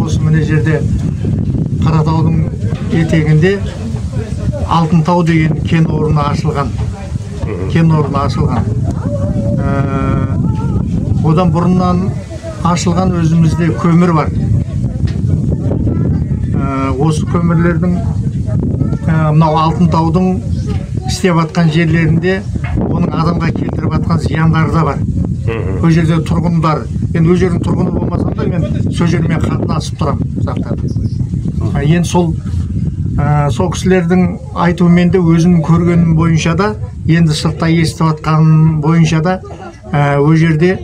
осы мына жерде Қаратаудың етегінде Алтын тау деген кен орны ашылған. Одан бұрыннан ашылған өзімізде көмір бар. Осы көмірлердің мынау Алтын таудың істеп атқан жерлерінде оның адамға келтіріп атқан зияндары да бар. Ол жерде тұрғындар, енді өз жердің тұрғыны болмасам да, мен сол жермен қатынасып тұрамын сақтап. Енді сол кісілердің айтуымен де өзімнің көргенім бойынша да, енді сыртта естіп атқан бойынша да, ол жерде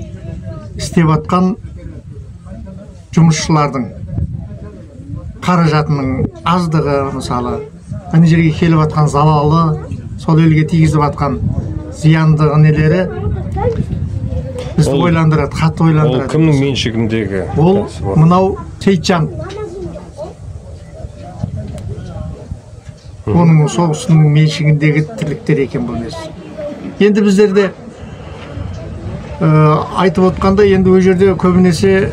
істеп атқан жұмысшылардың қаражатының аздығы, мысалы, ана жерге келіп атқан залалы, сол елге тигізіп атқан зиянды нелері бізді ойландырады, қатты ойландырады. Ол кімнің меншігіндегі? Ол мынау Сейітжан. Оның соғысының меншігіндегі тірліктер екен бұл несі. Енді біздерде айтып отқанда, енді ол жерде көбінесе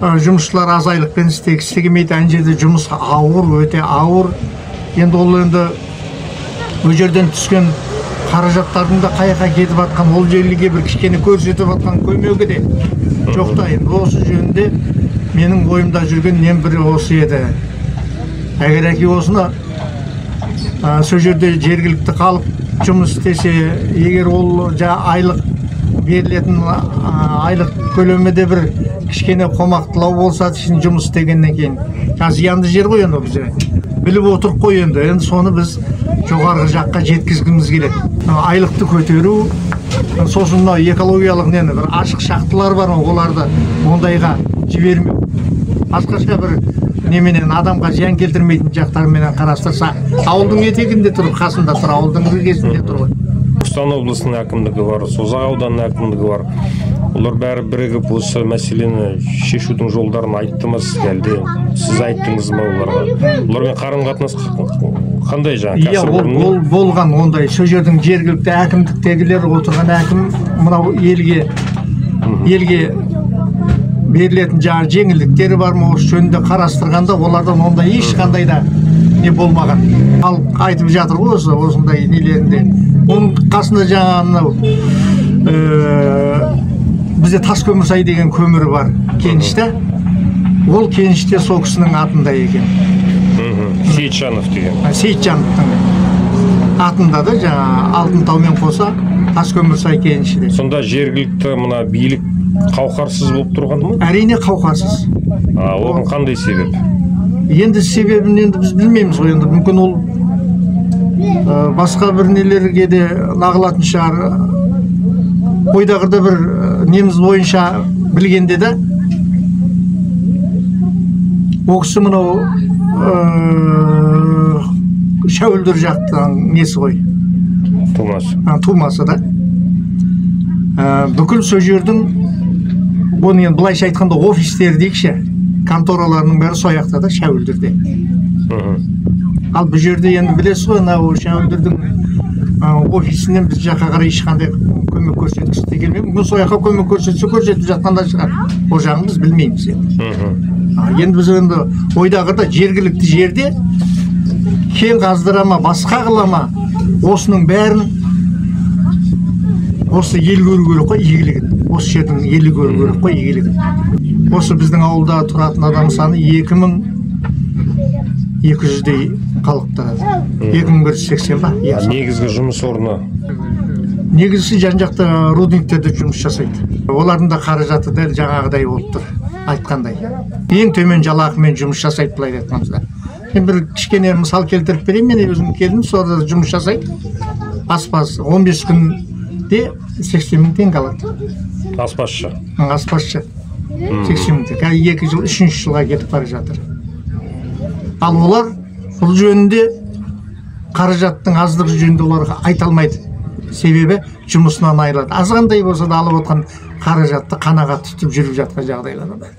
жұмысшылар аз айлықпен істегісі келмейді. Ана жерде жұмыс ауыр, өте ауыр. Енді ол енді ол жерден түскен қаражаттардың да қаяққа кетіп атқан, ол жерліге бір кішкене көрсетіп атқан көмегі де жоқ та. Енді осы жөнінде менің ойымда жүрген нем бірі осы еді. Әгер әке осыны сол жерде жергілікті халық жұмыс істесе, егер ол айлық берілетін айлық көлемі де бір кішкене қомақтылау болса, үшін жұмыс істегеннен кейін зиянды жер ғой, енді біз біліп отырып қой, енді соны біз жоғарғы жаққа жеткізгіміз келеді. Айлықты көтеру, сосын экологиялық нені бір ашық шахталар бар, оларды ондайға жібермеу. Басқаша бір неменен адамға зиян келтірмейтін жақтарменен қарастырса, ауылдың етегінде тұрып, қасында тұр, ауылдың іргесінде тұр ғой. Түркістан облысының әкімдігі бар, Созақ ауданының әкімдігі бар. Олар бәрі бірігіп осы мәселені шешудің жолдарын айтты ма сізге, әлде сіз айттыңыз ба оларға? Олармен қарым-қатынас қандай жаңа кәсіпорын? Ол болған ондай. Сол жердің жергілікті әкімдіктегілер отырған әкім мынау елге берілетін жаңа жеңілдіктері бар ма, осы жөнінде қарастырғанда олардан ондай ешқандай да не болмаған. Ал айтып жатыр ғой осындай нелерінде. Оның қасында жаңа бізде Таскөмірсай деген көмірі бар, кеніште. Ол кеніште сол кісінің атында екен. Сейітжанов деген. Сейітжановтың атында да жаңа Алтын таумен қоса Таскөмірсай кеніші. Сонда жергілікті мына билік қауқарсыз болып тұрғаны ма? Әрине қауқарсыз. Оған қандай себеп? Енді себебін енді біз білмейміз ғой, енді мүмкін ол басқа бір нелерге де нағылатын шығар. Ойдағырда бір неміз бойынша білгенде де ол кісі мынау Шәуілдір жақтан несі ғой, тумасы да. Бүкіл сол жердің, оны енді былайша айтқанда офистер дейікші, контораларының бәрі сояқта да, Шәуілдірде. Ал бұл жерде енді білесіз ғой, Шәуілдірдің офисінен біз жаққа қарай ешқандай көмек көрсеткісі де келмейді. Бұл сояққа көмек көрсетіп жатқанда шығар. Ол жағын біз білмейміз енді. Енді біз енді ойдағыда жергілікті жерде кен қаздырама, басқа қылама, осының бәрін осы ел көру керек қой, игілігін. Осы жердің елі көру керек қой, игілігін. Осы біздің ауылда тұратын адам саны 2200-дей халық тұрады. 2180 ба? Негізгі жұмыс орны? Негізі жан-жақта рудниктерде жұмыс жасайды. Олардың да қаражаты дәл жаңағыдай болып тұр, айтқандай. Ең төмен жалақымен жұмыс жасайды, былай айтқанымызда. Мен бір кішкене мысал келтіріп берейін, мен өзім келдім, сонда жұмыс жасайды. Аспаз 15 күнде 80 мың теңге алады. Аспазшы? Аспазшы 80 мың теңге. 2 жыл, 3-ші жылға кетіп бара жатыр. Ал олар бұл жөнінде, қаражаттың аздығы жөнінде оларға айта алмайды. Себебі жұмысынан айырылады. Азғандай болса да алып отқан қаражатты қанағат тұтып жүріп жатқан жағдайлар бар.